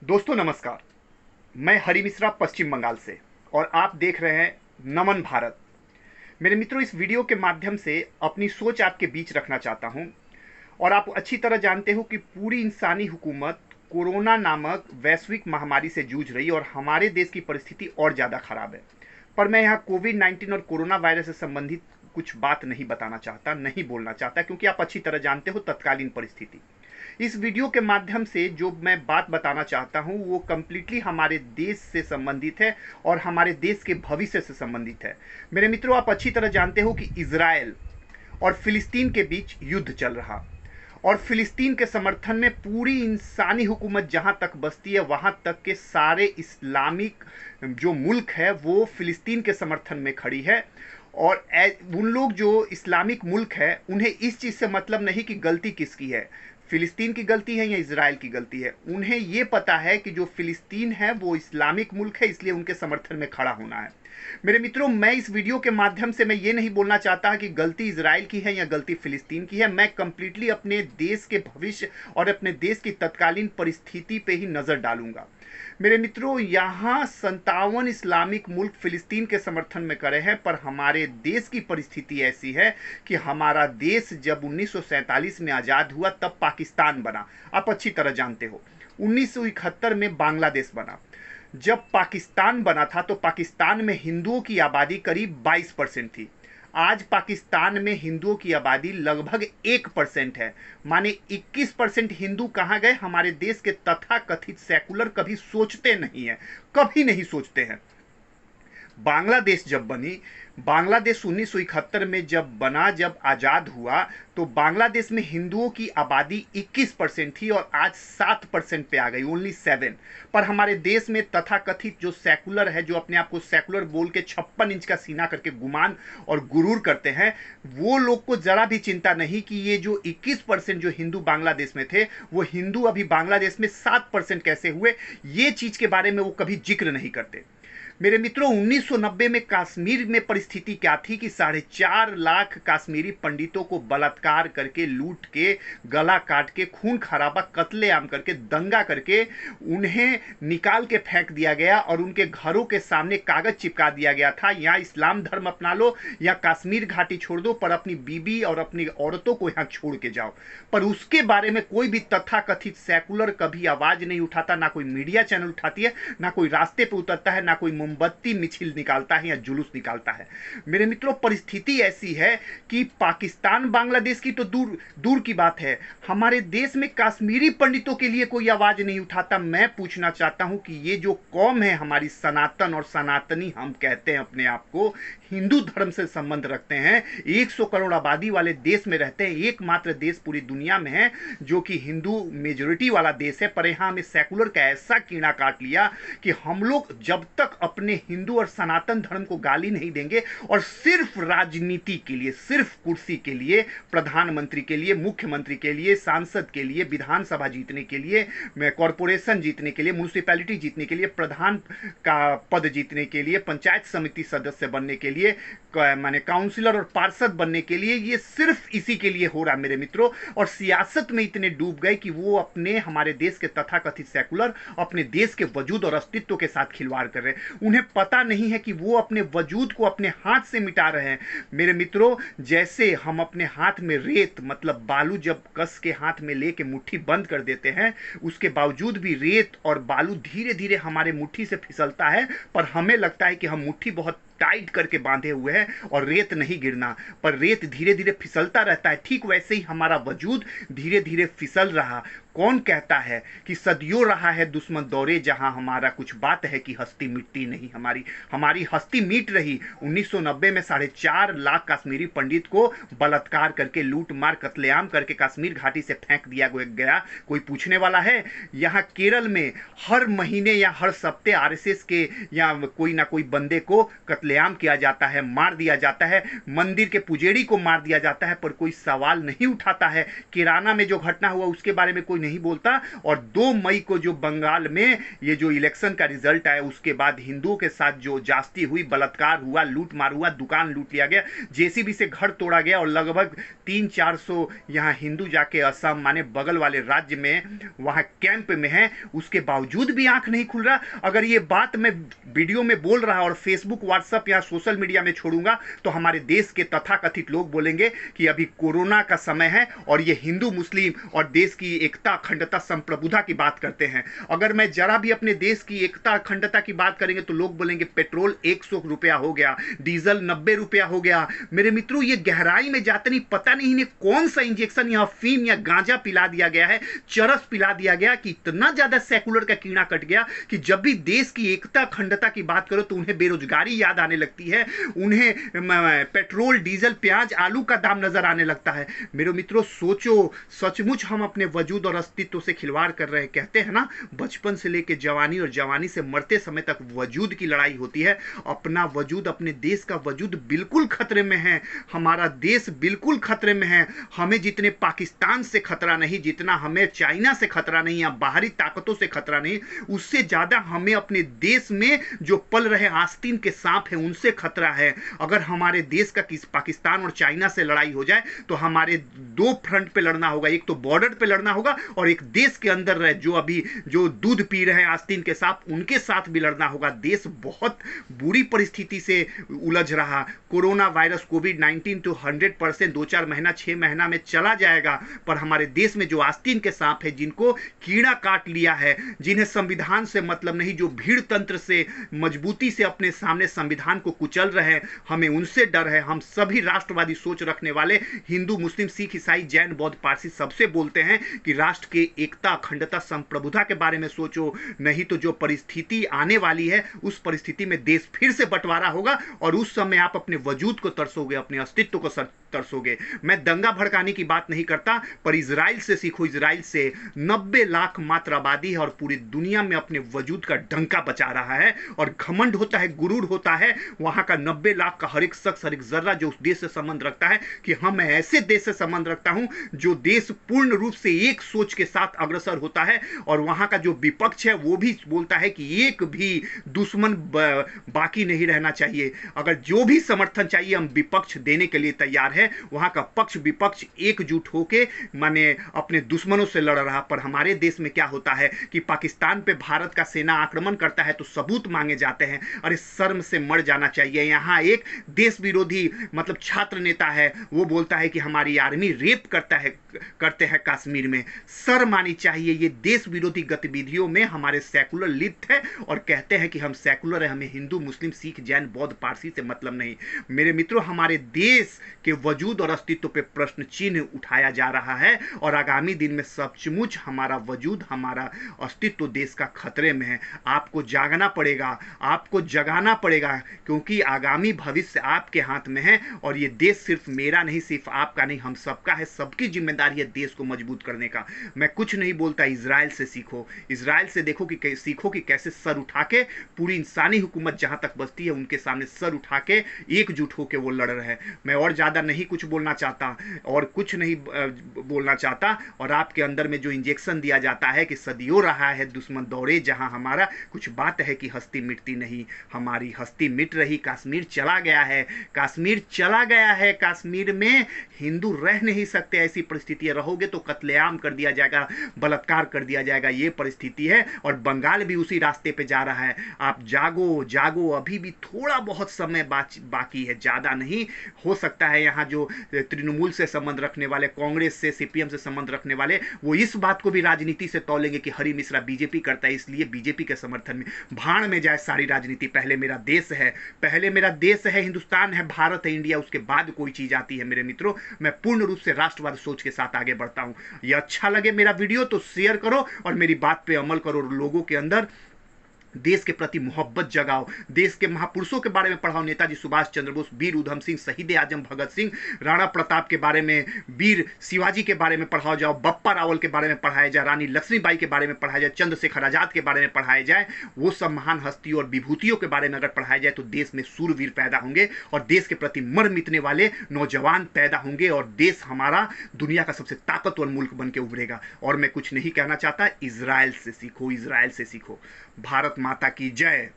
दोस्तों नमस्कार। मैं हरि मिश्रा पश्चिम बंगाल से और आप देख रहे हैं नमन भारत। मेरे मित्रों, इस वीडियो के माध्यम से अपनी सोच आपके बीच रखना चाहता हूं। और आप अच्छी तरह जानते हो कि पूरी इंसानी हुकूमत कोरोना नामक वैश्विक महामारी से जूझ रही है और हमारे देश की परिस्थिति और ज़्यादा खराब है। पर मैं यहाँ कोविड-19 और कोरोना वायरस से संबंधित कुछ बात नहीं बताना चाहता, नहीं बोलना चाहता, क्योंकि आप अच्छी तरह जानते हो तत्कालीन परिस्थिति। इस वीडियो के माध्यम से जो मैं बात बताना चाहता हूं वो कंप्लीटली हमारे देश से संबंधित है और हमारे देश के भविष्य से संबंधित है। मेरे मित्रों, आप अच्छी तरह जानते हो कि इजराइल और फिलिस्तीन के बीच युद्ध चल रहा और फिलिस्तीन के समर्थन में पूरी इंसानी हुकूमत जहां तक बसती है वहां तक के सारे इस्लामिक जो मुल्क है वो फिलिस्तीन के समर्थन में खड़ी है। और उन लोग जो इस्लामिक मुल्क है उन्हें इस चीज़ से मतलब नहीं कि गलती किसकी है, फिलिस्तीन की गलती है या इजराइल की गलती है। उन्हें ये पता है कि जो फिलिस्तीन है वो इस्लामिक मुल्क है, इसलिए उनके समर्थन में खड़ा होना है। मेरे मित्रों, मैं इस वीडियो के माध्यम से मैं ये नहीं बोलना चाहता कि गलती इजराइल की है या गलती फिलिस्तीन की है। मैं कंप्लीटली अपने देश के भविष्य और अपने देश की तत्कालीन परिस्थिति पे ही नज़र डालूंगा। मेरे मित्रों, यहाँ 57 इस्लामिक मुल्क फिलिस्तीन के समर्थन में खड़े हैं, पर हमारे देश की परिस्थिति ऐसी है कि हमारा देश जब 1947 में आज़ाद हुआ तब पाकिस्तान बना। आप अच्छी तरह जानते हो 1971 में बांग्लादेश बना। जब पाकिस्तान बना था तो पाकिस्तान में हिंदुओं की आबादी करीब 22% थी। आज पाकिस्तान में हिंदुओं की आबादी लगभग 1% है। माने 21% हिंदू कहाँ गए? हमारे देश के तथाकथित सेकुलर कभी सोचते नहीं है, कभी नहीं सोचते हैं। बांग्लादेश जब बनी, बांग्लादेश 1971 में जब बना, जब आज़ाद हुआ, तो बांग्लादेश में हिंदुओं की आबादी 21% थी और आज 7% पे आ गई, ओनली 7। पर हमारे देश में तथाकथित जो सेकुलर है, जो अपने आप को सेकुलर बोल के 56 इंच का सीना करके गुमान और गुरूर करते हैं, वो लोग को जरा भी चिंता नहीं कि ये जो 21% जो हिंदू बांग्लादेश में थे वो हिंदू अभी बांग्लादेश में 7% कैसे हुए, ये चीज़ के बारे में वो कभी जिक्र नहीं करते। मेरे मित्रों, 1990 में कश्मीर में परिस्थिति क्या थी कि 4.5 लाख कश्मीरी पंडितों को बलात्कार करके, लूट के, गला काट के, खून खराबा, कत्लेआम करके, दंगा करके उन्हें निकाल के फेंक दिया गया और उनके घरों के सामने कागज चिपका दिया गया था, या इस्लाम धर्म अपना लो या कश्मीर घाटी छोड़ दो, पर अपनी बीबी और अपनी औरतों को यहाँ छोड़ के जाओ। पर उसके बारे में कोई भी तथाकथित सेकुलर कभी आवाज नहीं उठाता, ना कोई मीडिया चैनल उठाती है, ना कोई रास्ते पर उतरता है, ना कोई मोमबत्ती मिছিল निकालता है या जुलूस निकालता है। मेरे मित्रों, परिस्थिति ऐसी है कि पाकिस्तान बांग्लादेश की तो दूर दूर की बात है, हमारे देश में कश्मीरी पंडितों के लिए कोई आवाज नहीं उठाता। मैं पूछना चाहता हूं कि ये जो कौम है हमारी सनातन और सनातनी, हम कहते हैं अपने आप को हिंदू धर्म से संबंध रखते हैं, 100 करोड़ आबादी वाले देश में रहते हैं, एकमात्र देश पूरी दुनिया में है जो कि हिंदू मेजोरिटी वाला देश है, पर यहां हमें सेकुलर का ऐसा कीड़ा काट लिया कि हम लोग जब तक अपने हिंदू और सनातन धर्म को गाली नहीं देंगे और सिर्फ राजनीति के लिए, सिर्फ कुर्सी के लिए, प्रधानमंत्री के लिए, मुख्यमंत्री के लिए, सांसद के लिए, विधानसभा जीतने के लिए, कॉरपोरेशन जीतने के लिए, म्यूनिसिपैलिटी जीतने के लिए, प्रधान का पद जीतने के लिए, पंचायत समिति सदस्य बनने के लिए, माने काउंसिलर और पार्षद बनने के लिए, ये सिर्फ इसी के लिए हो रहा मेरे मित्रों। और सियासत में इतने डूब गए कि वो अपने हमारे देश के तथाकथित सेकुलर अपने देश के वजूद और अस्तित्व के साथ खिलवाड़ कर रहे हैं। उन्हें पता नहीं है कि वो अपने वजूद को अपने हाथ से मिटा रहे हैं। मेरे मित्रों, जैसे हम अपने हाथ में रेत मतलब बालू जब कस के हाथ में लेके मुट्ठी बंद कर देते हैं, उसके बावजूद भी रेत और बालू धीरे धीरे हमारे मुट्ठी से फिसलता है, पर हमें लगता है कि हम मुट्ठी बहुत टाइट करके बांधे हुए हैं और रेत नहीं गिरना, पर रेत धीरे धीरे फिसलता रहता है। ठीक वैसे ही हमारा वजूद धीरे धीरे फिसल रहा। कौन कहता है कि सदियों रहा है दुश्मन दौरे जहां हमारा कुछ बात है कि हस्ती मिटती नहीं, हमारी हस्ती मिट रही। 1990 में 4.5 लाख कश्मीरी पंडित को बलात्कार करके, लूट मार, कत्लेआम करके कश्मीर घाटी से फेंक दिया गया। कोई पूछने वाला है? यहाँ केरल में हर महीने या हर सप्ते आरएसएस के या कोई ना कोई बंदे को कत्लेआम किया जाता है, मार दिया जाता है, मंदिर के पुजेरी को मार दिया जाता है, पर कोई सवाल नहीं उठाता है। किराना में जो घटना हुआ उसके बारे में कोई नहीं बोलता। और 2 मई को जो बंगाल में ये जो इलेक्शन का रिजल्ट आया, उसके बाद हिंदुओं के साथ जो जास्ती हुई, बलात्कार हुआ, लूट मार हुआ, दुकान लूट लिया गया, जेसीबी से घर तोड़ा गया, और लगभग 300-400 यहाँ हिंदू जाके असम माने बगल वाले राज्य में वहाँ कैंप में हैं, उसके बावजूद भी आंख नहीं खुल रहा। अगर ये बात मैं वीडियो में बोल रहा और फेसबुक, व्हाट्सएप या सोशल मीडिया में छोड़ूंगा तो हमारे देश के तथाकथित लोग बोलेंगे कि अभी कोरोना का समय है और ये हिंदू मुस्लिम और देश की एकता, अखंडता, संप्रभुता की बात करते हैं। अगर मैं जरा भी अपने देश की एकता, अखंडता की बात करेंगे तो लोग बोलेंगे पेट्रोल 100 रुपया हो गया, डीजल 90 रुपया हो गया। मेरे मित्रों, ये गहराई में जाते नहीं, पता नहीं इन्हें कौन सा इंजेक्शन या अफीम या गांजा पिला दिया गया है, चरस पिला दिया गया कि इतना ज्यादा सेकुलर का कीड़ा कट गया कि जब भी देश की एकता, अखंडता की बात करो तो उन्हें बेरोजगारी याद आने लगती है, उन्हें पेट्रोल, डीजल, प्याज, आलू का दाम नजर आने लगता है। मेरे मित्रों, सोचो, सचमुच हम अपने वजूद और अस्तित्व से खिलवाड़ कर रहे हैं। कहते हैं ना, बचपन से लेकर जवानी और जवानी से मरते समय तक वजूद की लड़ाई होती है। अपना वजूद, अपने देश का वजूद बिल्कुल खतरे में है। हमारा देश बिल्कुल खतरे में है। हमें जितने पाकिस्तान से खतरा नहीं, जितना हमें चाइना से खतरा नहीं या बाहरी ताकतों से खतरा नहीं, उससे ज्यादा हमें अपने देश में जो पल रहे आस्तीन के सांप हैं उनसे खतरा है। अगर हमारे देश का पाकिस्तान और चाइना से लड़ाई हो जाए तो हमारे 2 फ्रंट पे लड़ना होगा। एक तो बॉर्डर पे लड़ना होगा और एक देश के अंदर रहे जो अभी जो दूध पी रहे हैं आस्तीन के सांप, उनके साथ भी लड़ना होगा। देश बहुत बुरी परिस्थिति से उलझ रहा। कोरोना वायरस कोविड-19 तो 100% 2-4 महीना, 6 महीना में चला जाएगा, पर हमारे देश में जो आस्तीन के सांप है, जिनको कीड़ा काट लिया है, जिन्हें संविधान से मतलब नहीं, जो भीड़ तंत्र से मजबूती से अपने सामने संविधान को कुचल रहे हैं, हमें उनसे डर है। हम सभी राष्ट्रवादी सोच रखने वाले हिंदू, मुस्लिम, सिख, ईसाई, जैन, बौद्ध, पारसी सबसे बोलते हैं कि राष्ट्र के एकता, अखंडता, संप्रभुता के बारे में सोचो, नहीं तो जो परिस्थिति आने वाली है उस परिस्थिति में देश फिर से बंटवारा होगा और उस समय आप अपने वजूद को तरसोगे, अपने अस्तित्व को तरसोगे। मैं दंगा भड़काने की बात नहीं करता, पर इजराइल से सीखो। इजराइल से 90 लाख मात्र आबादी है और पूरी दुनिया में अपने वजूद का डंका बचा रहा है और घमंड होता है, गुरूर होता है वहां का 90 लाख का हर एक शख्स, हर एक जर्रा जो उस देश से संबंध रखता है कि हम ऐसे देश से संबंध रखता हूं जो देश पूर्ण रूप से एक सोच के साथ अग्रसर होता है। और वहां का जो विपक्ष है वो भी बोलता है कि एक भी दुश्मन बाकी नहीं रहना चाहिए। अगर जो भी समर्थन चाहिए हम विपक्ष देने के लिए तैयार है। वहां का पक्ष विपक्ष एकजुट होके माने अपने दुश्मनों से लड़ रहा। पर हमारे देश में क्या होता है कि पाकिस्तान पे भारत का सेना आक्रमण करता है तो सबूत मांगे जाते हैं। अरे शर्म से मर जाना चाहिए। यहां एक देश विरोधी मतलब छात्र नेता है, वो बोलता है कि हमारी आर्मी रेप करते हैं कश्मीर में। शर्म आनी चाहिए। ये देश विरोधी गतिविधियों में हमारे सेकुलर लिप्त है और कहते हैं कि हम सेकुलर है, हमें हिंदू, मुस्लिम, सिख, जैन, बौद्ध, पारसी से मतलब नहीं। मेरे मित्रों, हमारे देश के वजूद और अस्तित्व पे प्रश्न चिन्ह उठाया जा रहा है और आगामी दिन में सचमुच हमारा वजूद, हमारा अस्तित्व देश का खतरे में है। आपको जागना पड़ेगा, आपको जगाना पड़ेगा, क्योंकि आगामी भविष्य आपके हाथ में है और ये देश सिर्फ मेरा नहीं, सिर्फ आपका नहीं, हम सबका है। सबकी जिम्मेदारी है देश को मजबूत करने का। मैं कुछ नहीं बोलता, इजराइल से सीखो, इजराइल से देखो कि सीखो कि कैसे सर उठा के पूरी इंसानी हुकूमत जहां तक बसती है उनके सामने सर उठा के एकजुट होकर वो लड़ रहे हैं। मैं और ज्यादा नहीं कुछ बोलना चाहता और कुछ नहीं बोलना चाहता। और आपके अंदर में जो इंजेक्शन दिया जाता है कि सदियों रहा है दुश्मन दौड़े जहां हमारा, कुछ बात है कि हस्ती मिटती नहीं, हमारी हस्ती मिट रही। कश्मीर चला गया है, कश्मीर चला गया है। कश्मीर में हिंदू रह नहीं सकते। ऐसी परिस्थिति रहोगे तो कत्लेआम कर दिया जाएगा, बलात्कार कर दिया जाएगा। ये परिस्थिति है और बंगाल भी उसी रास्ते पे जा रहा है। आप जागो जागो, अभी भी थोड़ा बहुत समय बाकी है, ज्यादा नहीं। हो सकता है यहाँ जो तृणमूल से संबंध रखने वाले, कांग्रेस से, सीपीएम से संबंध रखने वाले, वो इस बात को भी राजनीति से तौलेंगे कि हरि मिश्रा बीजेपी करता है इसलिए बीजेपी के समर्थन में। भाड़ में जाए सारी राजनीति। पहले मेरा देश है, पहले मेरा देश है, हिंदुस्तान है, भारत है, इंडिया, उसके बाद कोई चीज आती है। मेरे मित्रों, मैं पूर्ण रूप से राष्ट्रवाद सोच के साथ आगे बढ़ता हूं। ये अच्छा लगे मेरा वीडियो तो शेयर करो और मेरी बात पे अमल करो और लोगों के अंदर देश के प्रति मोहब्बत जगाओ, देश के महापुरुषों के बारे में पढ़ाओ, नेताजी सुभाष चंद्र बोस, वीर उधम सिंह, शहीद आजम भगत सिंह, राणा प्रताप के बारे में, वीर शिवाजी के बारे में पढ़ाओ जाओ, बप्पा रावल के बारे में पढ़ाया जाए, रानी लक्ष्मीबाई के बारे में पढ़ाया जाए, चंद्रशेखर आजाद के बारे में पढ़ाया जाए। वो सब महान हस्तियों और विभूतियों के बारे में अगर पढ़ाया जाए तो देश में सूरवीर पैदा होंगे और देश के प्रति मर मिटने वाले नौजवान पैदा होंगे और देश हमारा दुनिया का सबसे ताकतवर मुल्क बन के उभरेगा। और मैं कुछ नहीं कहना चाहता, इजराइल से सीखो, इजराइल से सीखो। भारत माता की जय।